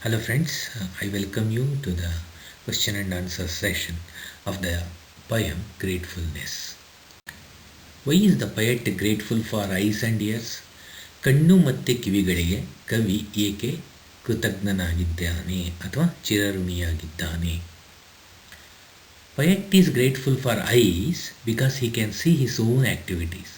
Hello friends, I welcome you to the question and answer session of the poem Gratefulness. Why is the poet grateful for eyes and ears? ಕಣ್ಣು ಮತ್ತು ಕಿವಿಗಳಿಗೆ ಕವಿ ಏಕೆ ಕೃತಜ್ಞನಾಗಿದ್ದಾನೆ ಅಥವಾ ಚಿರಋಣಿಯಾಗಿದ್ದಾನೆ? Poet is grateful for eyes because he can see his own activities.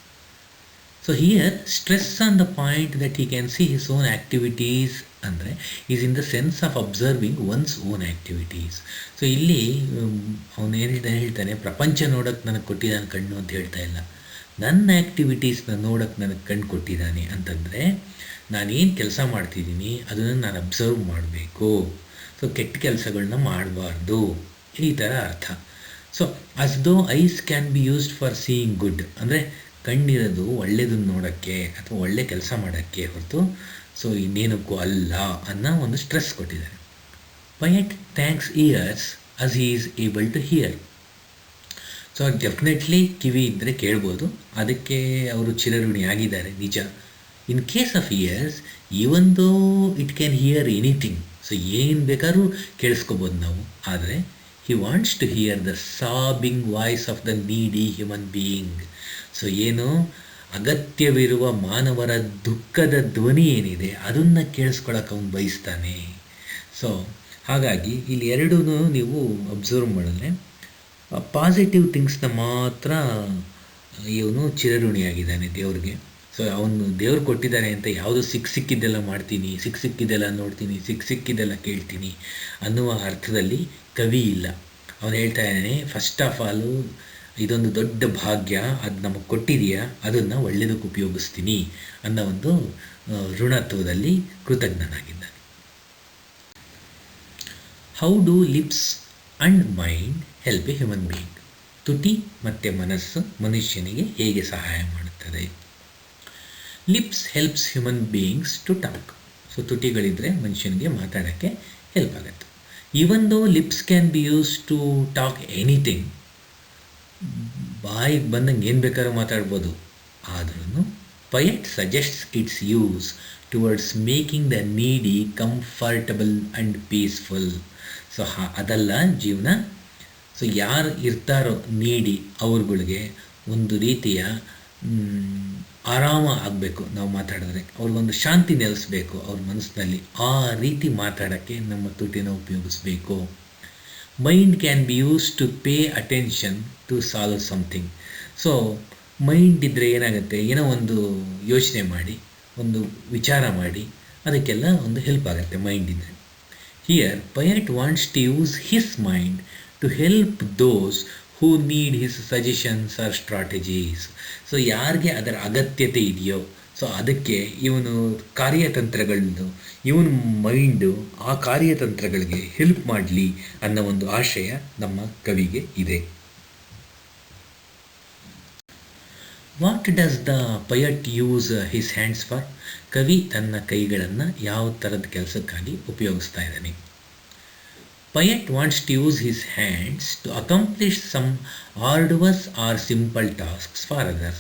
So here stress on the point that he can see his own activities ಅಂದರೆ is in the sense of observing one's own activities. So ಇಲ್ಲಿ ಅವನು ಹೇಳ್ತಾನೆ, ಪ್ರಪಂಚ ನೋಡೋಕ್ಕೆ ನನಗೆ ಕೊಟ್ಟಿದ್ದಾನೆ ಕಣ್ಣು ಅಂತ ಹೇಳ್ತಾ ಇಲ್ಲ, ನನ್ನ ಆ್ಯಕ್ಟಿವಿಟೀಸ್ನ ನೋಡೋಕ್ಕೆ ನನಗೆ ಕಣ್ಣು ಕೊಟ್ಟಿದ್ದಾನೆ ಅಂತಂದರೆ ನಾನೇನು ಕೆಲಸ ಮಾಡ್ತಿದ್ದೀನಿ ಅದನ್ನು ನಾನು ಅಬ್ಸರ್ವ್ ಮಾಡಬೇಕು. ಸೊ ಕೆಟ್ಟ ಕೆಲಸಗಳನ್ನ ಮಾಡಬಾರ್ದು, ಈ ಥರ ಅರ್ಥ. ಸೊ ಆಸ್ ದೋ ice can be used for seeing good, ಅಂದರೆ ಕಣ್ಣಿರೋದು ಒಳ್ಳೆಯದನ್ನು ನೋಡೋಕ್ಕೆ ಅಥವಾ ಒಳ್ಳೆ ಕೆಲಸ ಮಾಡೋಕ್ಕೆ ಹೊರತು ಸೊ ಇನ್ನೇನಕ್ಕೂ ಅಲ್ಲ ಅನ್ನೋ ಒಂದು ಸ್ಟ್ರೆಸ್ ಕೊಟ್ಟಿದ್ದಾರೆ. Poet thanks ears as he is able to hear. So definitely ಕಿವಿ ಇದ್ದರೆ ಕೇಳ್ಬೋದು, ಅದಕ್ಕೆ ಅವರು ಚಿರಋಣಿ ಆಗಿದ್ದಾರೆ, ನಿಜ. In case of ears, even though it can hear anything, so ಏನು ಬೇಕಾದ್ರೂ ಕೇಳಿಸ್ಕೋಬೋದು ನಾವು, ಆದರೆ he wants to hear the sobbing voice of the needy human being. So ಏನು ಅಗತ್ಯವಿರುವ ಮಾನವರ ದುಃಖದ ಧ್ವನಿ ಏನಿದೆ ಅದನ್ನು ಕೇಳಿಸ್ಕೊಳಕ್ಕೆ ಅವನು ಬಯಸ್ತಾನೆ. ಸೊ ಹಾಗಾಗಿ ಇಲ್ಲಿ ಎರಡೂ ನೀವು ಅಬ್ಸರ್ವ್ ಮಾಡಿದ್ರೆ ಪಾಸಿಟಿವ್ ಥಿಂಗ್ಸ್ನ ಮಾತ್ರ ಇವನು ಚಿರಋಣಿಯಾಗಿದ್ದಾನೆ ದೇವ್ರಿಗೆ. ಸೊ ಅವನು ದೇವ್ರು ಕೊಟ್ಟಿದ್ದಾರೆ ಅಂತ ಯಾವುದು ಸಿಕ್ಕಿದ್ದೆಲ್ಲ ಮಾಡ್ತೀನಿ, ಸಿಕ್ಕಿದ್ದೆಲ್ಲ ನೋಡ್ತೀನಿ, ಸಿಕ್ಕಿದ್ದೆಲ್ಲ ಕೇಳ್ತೀನಿ ಅನ್ನುವ ಅರ್ಥದಲ್ಲಿ ಕವಿ ಇಲ್ಲ. ಅವನು ಹೇಳ್ತಾ ಇದ್ದಾನೆ, ಫಸ್ಟ್ ಆಫ್ ಆಲು ಇದೊಂದು ದೊಡ್ಡ ಭಾಗ್ಯ, ಅದು ನಮಗೆ ಕೊಟ್ಟಿದೆಯಾ, ಅದನ್ನು ಒಳ್ಳೆಯದಕ್ಕೆ ಉಪಯೋಗಿಸ್ತೀನಿ ಅನ್ನೋ ಒಂದು ಋಣತ್ವದಲ್ಲಿ ಕೃತಜ್ಞನಾಗಿದ್ದಾನೆ. How do lips and mind help a human being? ತುಟಿ ಮತ್ತು ಮನಸ್ಸು ಮನುಷ್ಯನಿಗೆ ಹೇಗೆ ಸಹಾಯ ಮಾಡುತ್ತದೆ? Lips helps human beings to talk. So ತುಟಿಗಳಿದ್ದರೆ ಮನುಷ್ಯನಿಗೆ ಮಾತಾಡೋಕ್ಕೆ ಹೆಲ್ಪ್ ಆಗುತ್ತೆ. Even though lips can be use to talk anything, ಬಾಯಿಗೆ ಬಂದಂಗೆ ಏನು ಬೇಕಾದ್ರೂ ಮಾತಾಡ್ಬೋದು, ಆದ್ರೂ poet suggests its use towards making the needy comfortable and peaceful. So ಅದಲ್ಲ ಜೀವನ. ಸೊ ಯಾರು ಇರ್ತಾರೋ ನೀಡಿ ಅವ್ರುಗಳಿಗೆ ಒಂದು ರೀತಿಯ ಆರಾಮ ಆಗಬೇಕು, ನಾವು ಮಾತಾಡಿದ್ರೆ ಅವ್ರಿಗೊಂದು ಶಾಂತಿ ನೆಲೆಸಬೇಕು ಅವ್ರ ಮನಸ್ಸಿನಲ್ಲಿ, ಆ ರೀತಿ ಮಾತಾಡೋಕ್ಕೆ ನಮ್ಮ ತುಟಿನ ಉಪಯೋಗಿಸ್ಬೇಕು. Mind can be use to pay attention to solve something. So mind ಇದ್ದರೆ ಏನಾಗುತ್ತೆ, ಏನೋ ಒಂದು ಯೋಚನೆ ಮಾಡಿ, ಒಂದು ವಿಚಾರ ಮಾಡಿ, ಅದಕ್ಕೆಲ್ಲ ಒಂದು ಹೆಲ್ಪ್ ಆಗುತ್ತೆ ಮೈಂಡ್ ಇದ್ದರೆ. Here poet wants to use his mind to help those who need his suggestions or strategies. So ಯಾರಿಗೆ ಅದರ ಅಗತ್ಯತೆ ಇದೆಯೋ ಸೊ ಅದಕ್ಕೆ ಇವನು ಕಾರ್ಯತಂತ್ರಗಳನ್ನು, ಇವನು ಮೈಂಡು ಆ ಕಾರ್ಯತಂತ್ರಗಳಿಗೆ ಹೆಲ್ಪ್ ಮಾಡಲಿ ಅನ್ನೋ ಒಂದು ಆಶಯ ನಮ್ಮ ಕವಿಗೆ ಇದೆ. What does the poet use his hands for? ಕವಿ ತನ್ನ ಕೈಗಳನ್ನು ಯಾವ ಥರದ ಕೆಲಸಕ್ಕಾಗಿ ಉಪಯೋಗಿಸ್ತಾ ಇದ್ದಾನೆ? Poet wants to use his hands to accomplish some arduous or simple tasks for others.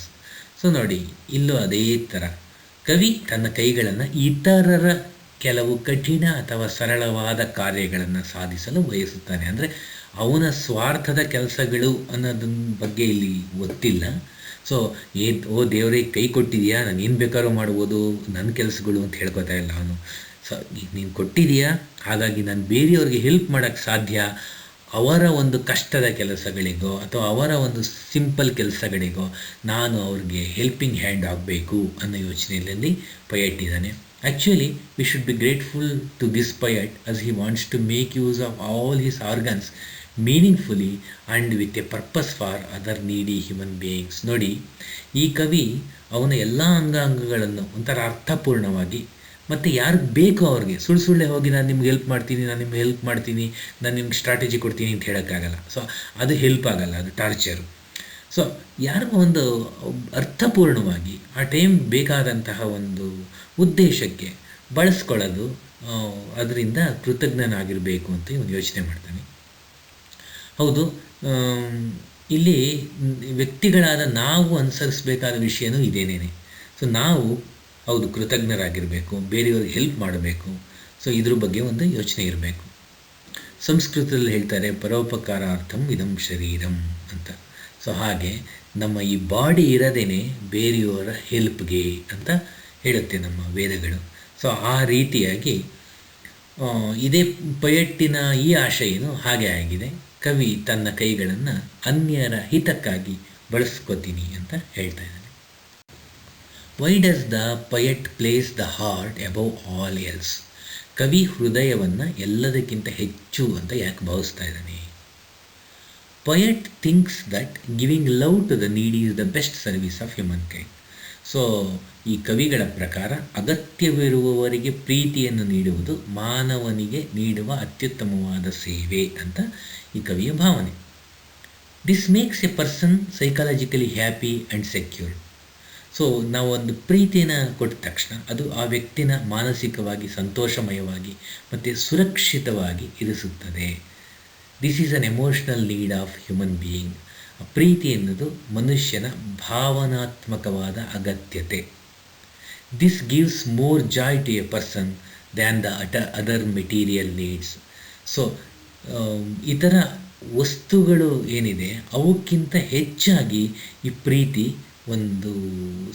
So ನೋಡಿ, ಇಲ್ಲೂ ಅದೇ ಥರ ಕವಿ ತನ್ನ ಕೈಗಳನ್ನು ಇತರರ ಕೆಲವು ಕಠಿಣ ಅಥವಾ ಸರಳವಾದ ಕಾರ್ಯಗಳನ್ನು ಸಾಧಿಸಲು ಬಯಸುತ್ತಾನೆ. ಅಂದರೆ ಅವನ ಸ್ವಾರ್ಥದ ಕೆಲಸಗಳು ಅನ್ನೋದ್ರ ಬಗ್ಗೆ ಇಲ್ಲಿ ಗೊತ್ತಿಲ್ಲ. ಸೊ ಓ ದೇವರೇ ಕೈ ಕೊಟ್ಟಿದೆಯಾ, ನಾನು ಏನು ಬೇಕಾದ್ರೂ ಮಾಡ್ಬೋದು, ನನ್ನ ಕೆಲಸಗಳು ಅಂತ ಹೇಳ್ಕೊತಾ ಇಲ್ಲ ಅವನು. ಸೊ ನೀನು ಕೊಟ್ಟಿದೆಯಾ, ಹಾಗಾಗಿ ನಾನು ಬೇರೆಯವ್ರಿಗೆ ಹೆಲ್ಪ್ ಮಾಡೋಕ್ಕೆ ಸಾಧ್ಯ, ಅವರ ಒಂದು ಕಷ್ಟದ ಕೆಲಸಗಳಿಗೋ ಅಥವಾ ಅವರ ಒಂದು ಸಿಂಪಲ್ ಕೆಲಸಗಳಿಗೋ ನಾನು ಅವ್ರಿಗೆ ಹೆಲ್ಪಿಂಗ್ ಹ್ಯಾಂಡ್ ಆಗಬೇಕು ಅನ್ನೋ ಯೋಚನೆಯಲ್ಲಿ ಪಯಟ್ ಇದ್ದಾನೆ. Actually we should be grateful to this poet as he wants to make use of all his organs meaningfully and with a purpose for other needy human beings. ನೋಡಿ, ಈ ಕವಿ ಅವನ ಎಲ್ಲ ಅಂಗಾಂಗಗಳನ್ನು ಒಂಥರ ಅರ್ಥಪೂರ್ಣವಾಗಿ ಮತ್ತು ಯಾರಿಗೆ ಬೇಕೋ ಅವ್ರಿಗೆ ಸುಳ್ಳೆ ಹೋಗಿ ನಾನು ನಿಮ್ಗೆ ಹೆಲ್ಪ್ ಮಾಡ್ತೀನಿ, ನಾನು ನಿಮ್ಗೆ ಹೆಲ್ಪ್ ಮಾಡ್ತೀನಿ, ನಾನು ನಿಮ್ಗೆ ಸ್ಟ್ರಾಟಜಿ ಕೊಡ್ತೀನಿ ಅಂತ ಹೇಳೋಕ್ಕಾಗಲ್ಲ. ಸೊ ಅದು ಹೆಲ್ಪ್ ಆಗಲ್ಲ, ಅದು ಟಾರ್ಚರು. ಸೊ ಯಾರಿಗೂ ಒಂದು ಅರ್ಥಪೂರ್ಣವಾಗಿ ಆ ಟೈಮ್ ಬೇಕಾದಂತಹ ಒಂದು ಉದ್ದೇಶಕ್ಕೆ ಬಳಸ್ಕೊಳ್ಳೋದು, ಅದರಿಂದ ಕೃತಜ್ಞನಾಗಿರಬೇಕು ಅಂತ ಇವನು ಯೋಚನೆ ಮಾಡ್ತಾನೆ. ಹೌದು, ಇಲ್ಲಿ ವ್ಯಕ್ತಿಗಳಾದ ನಾವು ಅನುಸರಿಸಬೇಕಾದ ವಿಷಯನೂ ಇದೇನೇನೆ. ಸೊ ನಾವು ಹೌದು ಕೃತಜ್ಞರಾಗಿರಬೇಕು, ಬೇರೆಯವ್ರಿಗೆ ಹೆಲ್ಪ್ ಮಾಡಬೇಕು. ಸೊ ಇದ್ರ ಬಗ್ಗೆ ಒಂದು ಯೋಚನೆ ಇರಬೇಕು. ಸಂಸ್ಕೃತದಲ್ಲಿ ಹೇಳ್ತಾರೆ ಪರೋಪಕಾರಾರ್ಥಂ ಇದಂ ಶರೀರಂ ಅಂತ. ಸೊ ಹಾಗೆ ನಮ್ಮ ಈ ಬಾಡಿ ಇರೋದೇನೆ ಬೇರೆಯವರ ಹೆಲ್ಪ್ಗೆ ಅಂತ ಹೇಳುತ್ತೆ ನಮ್ಮ ವೇದಗಳು. ಸೊ ಆ ರೀತಿಯಾಗಿ ಇದೇ ಪೊಯೆಟ್ಟಿನ ಈ ಆಶಯನು ಹಾಗೆ ಆಗಿದೆ. ಕವಿ ತನ್ನ ಕೈಗಳನ್ನು ಅನ್ಯರ ಹಿತಕ್ಕಾಗಿ ಬಳಸ್ಕೋತೀನಿ ಅಂತ ಹೇಳ್ತಾ ಇದ್ದಾನೆ. Why does the poet place the heart above all else? ಕವಿ ಹೃದಯವನ್ನು ಎಲ್ಲದಕ್ಕಿಂತ ಹೆಚ್ಚು ಅಂತ ಯಾಕೆ ಭಾವಿಸ್ತಾ ಇದ್ದಾನೆ? Poet thinks that giving love to the need is the best service of humankind. So ಈ ಕವಿಗಳ ಪ್ರಕಾರ ಅಗತ್ಯವಿರುವವರಿಗೆ ಪ್ರೀತಿಯನ್ನು ನೀಡುವುದು ಮಾನವನಿಗೆ ನೀಡುವ ಅತ್ಯುತ್ತಮವಾದ ಸೇವೆ ಅಂತ ಈ ಕವಿಯ ಭಾವನೆ. This makes A person psychologically happy and secure. So ನಾವು ಒಂದು ಪ್ರೀತಿಯನ್ನು ಕೊಟ್ಟ ತಕ್ಷಣ ಅದು ಆ ವ್ಯಕ್ತಿನ ಮಾನಸಿಕವಾಗಿ ಸಂತೋಷಮಯವಾಗಿ ಮತ್ತು ಸುರಕ್ಷಿತವಾಗಿ ಇರಿಸುತ್ತದೆ. This is an emotional need of human being. ಪ್ರೀತಿ ಎನ್ನುವುದು ಮನುಷ್ಯನ ಭಾವನಾತ್ಮಕವಾದ ಅಗತ್ಯತೆ. This gives more joy to a person than the other material needs. So ಇತರ ವಸ್ತುಗಳು ಏನಿದೆ ಅವಕ್ಕಿಂತ ಹೆಚ್ಚಾಗಿ ಈ ಪ್ರೀತಿ ಒಂದು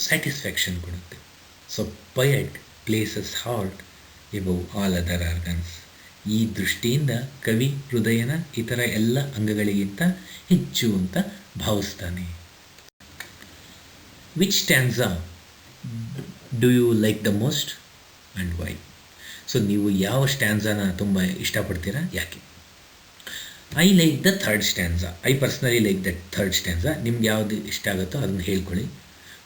ಸ್ಯಾಟಿಸ್ಫ್ಯಾಕ್ಷನ್ ಕೊಡುತ್ತೆ. So poet places heart above all other organs. ಈ ದೃಷ್ಟಿಯಿಂದ ಕವಿ ಹೃದಯನ ಇತರ ಎಲ್ಲ ಅಂಗಗಳಿಗಿಂತ ಹೆಚ್ಚು ಅಂತ ಭಾವಿಸ್ತಾನೆ. Which stanza do you like the most and why? So ನೀವು ಯಾವ ಸ್ಟ್ಯಾನ್ಸಾನ ತುಂಬ ಇಷ್ಟಪಡ್ತೀರಾ, ಯಾಕೆ? I like the third stanza. I personally like the third stanza. ನಿಮ್ಗೆ ಯಾವುದು ಇಷ್ಟ ಆಗುತ್ತೋ ಅದನ್ನು ಹೇಳ್ಕೊಳ್ಳಿ.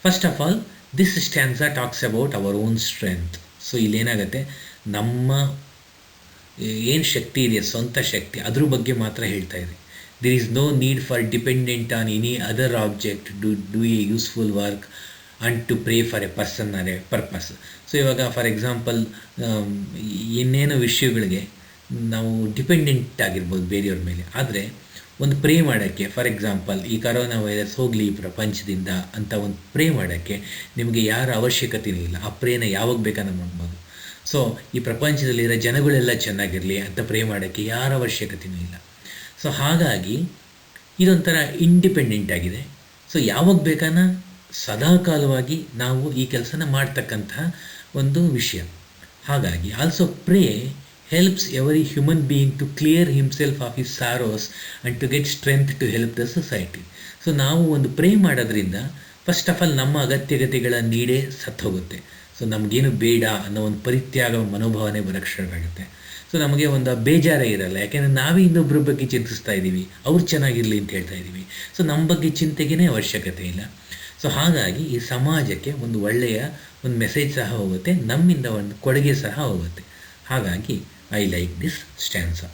First of all, this stanza talks about our own strength. So ಇಲ್ಲೇನಾಗುತ್ತೆ, ನಮ್ಮ ಏನು ಶಕ್ತಿ ಇದೆ, ಸ್ವಂತ ಶಕ್ತಿ, ಅದ್ರ ಬಗ್ಗೆ ಮಾತ್ರ ಹೇಳ್ತಾ ಇದೆ. There is no need for dependent on any other object do a useful work and to pray for a person or a purpose. So ಇವಾಗ ಫಾರ್ ಎಕ್ಸಾಂಪಲ್ ಇನ್ನೇನೋ ವಿಷಯಗಳಿಗೆ ನಾವು ಡಿಪೆಂಡೆಂಟ್ ಆಗಿರ್ಬೋದು ಬೇರೆಯವ್ರ ಮೇಲೆ. ಆದರೆ ಒಂದು ಪ್ರೇ ಮಾಡೋಕ್ಕೆ, ಫಾರ್ ಎಕ್ಸಾಂಪಲ್ ಈ ಕರೋನಾ ವೈರಸ್ ಹೋಗಲಿ ಈ ಪ್ರಪಂಚದಿಂದ ಅಂತ ಒಂದು ಪ್ರೇ ಮಾಡೋಕ್ಕೆ ನಿಮಗೆ ಯಾರ ಅವಶ್ಯಕತೆಯೂ ಇಲ್ಲ. ಆ ಪ್ರೇನ ಯಾವಾಗ ಬೇಕಾದ್ರೂ ಮಾಡ್ಬೋದು. ಸೊ ಈ ಪ್ರಪಂಚದಲ್ಲಿರೋ ಜನಗಳೆಲ್ಲ ಚೆನ್ನಾಗಿರಲಿ ಅಂತ ಪ್ರೇ ಮಾಡೋಕ್ಕೆ ಯಾರ ಅವಶ್ಯಕತೆಯೂ ಇಲ್ಲ. ಸೊ ಹಾಗಾಗಿ ಇದೊಂಥರ ಇಂಡಿಪೆಂಡೆಂಟ್ ಆಗಿದೆ. ಸೊ ಯಾವಾಗ ಬೇಕಾನ ಸದಾಕಾಲವಾಗಿ ನಾವು ಈ ಕೆಲಸನ ಮಾಡ್ತಕ್ಕಂತಹ ಒಂದು ವಿಷಯ. ಹಾಗಾಗಿ also pray helps every human being to clear himself of his sorrows and to get strength to help the society. So ನಾವು ಒಂದು ಪ್ರೇ ಮಾಡೋದ್ರಿಂದ ಫಸ್ಟ್ ಆಫ್ ಆಲ್ ನಮ್ಮ ಅಗತ್ಯತೆಗಳ ನೀಡೇ ಸತ್ತು ಹೋಗುತ್ತೆ. ಸೊ ನಮಗೇನು ಬೇಡ ಅನ್ನೋ ಒಂದು ಪರಿತ್ಯಾಗ ಮನೋಭಾವನೆ ಬರೋಕ್ಕೆ ಶುರುವಾಗುತ್ತೆ. ಸೊ ನಮಗೆ ಒಂದು ಬೇಜಾರೇ ಇರಲ್ಲ, ಯಾಕೆಂದರೆ ನಾವೇ ಇನ್ನೊಬ್ಬರ ಬಗ್ಗೆ ಚಿಂತಿಸ್ತಾ ಇದ್ದೀವಿ, ಅವ್ರು ಚೆನ್ನಾಗಿರಲಿ ಅಂತ ಹೇಳ್ತಾ ಇದ್ದೀವಿ. ಸೊ ನಮ್ಮ ಬಗ್ಗೆ ಚಿಂತೆಗೇ ಅವಶ್ಯಕತೆ ಇಲ್ಲ. ಸೊ ಹಾಗಾಗಿ ಈ ಸಮಾಜಕ್ಕೆ ಒಂದು ಒಳ್ಳೆಯ ಒಂದು ಮೆಸೇಜ್ ಸಹ ಹೋಗುತ್ತೆ, ನಮ್ಮಿಂದ ಒಂದು ಕೊಡುಗೆ ಸಹ ಹೋಗುತ್ತೆ. ಹಾಗಾಗಿ I like this stanza.